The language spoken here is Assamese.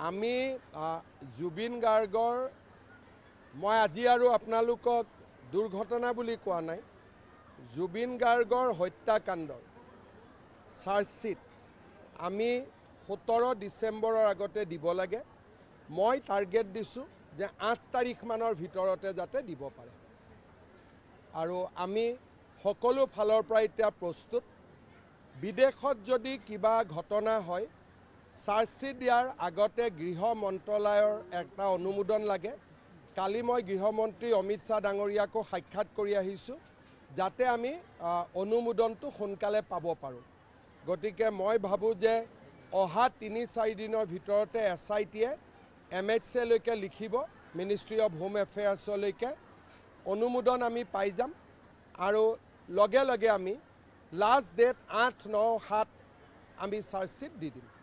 আমি জুবিন গাৰ্গৰ মই আজি আৰু আপোনালোকক দুৰ্ঘটনা বুলি কোৱা নাই জুবিন গাৰ্গৰ হত্যাকাণ্ডৰ চাৰ্জশ্বিট আমি 17 ডিচেম্বৰৰ আগতে দিব লাগে মই টাৰ্গেট দিছোঁ যে 8 তাৰিখ মানৰ ভিতৰতে যাতে দিব পাৰে আৰু আমি সকলো ফালৰ পৰা এতিয়া প্ৰস্তুত বিদেশত যদি কিবা ঘটনা হয় চাৰ্জশ্বিট দিয়াৰ আগতে গৃহ মন্ত্ৰালয়ৰ এটা অনুমোদন লাগে কালি মই গৃহমন্ত্ৰী অমিত শ্বাহ ডাঙৰীয়াকো সাক্ষাৎ কৰি আহিছোঁ যাতে আমি অনুমোদনটো সোনকালে পাব পাৰোঁ গতিকে মই ভাবোঁ যে অহা 3-4 দিনৰ ভিতৰতে SITয়ে MHA লৈকে লিখিব মিনিষ্ট্ৰী অফ হোম এফেয়াৰ্ছলৈকে অনুমোদন আমি পাই যাম আৰু লগে লগে আমি লাষ্ট ডেট 8, 9, 7 আমি চাৰ্জশ্বিট দি দিম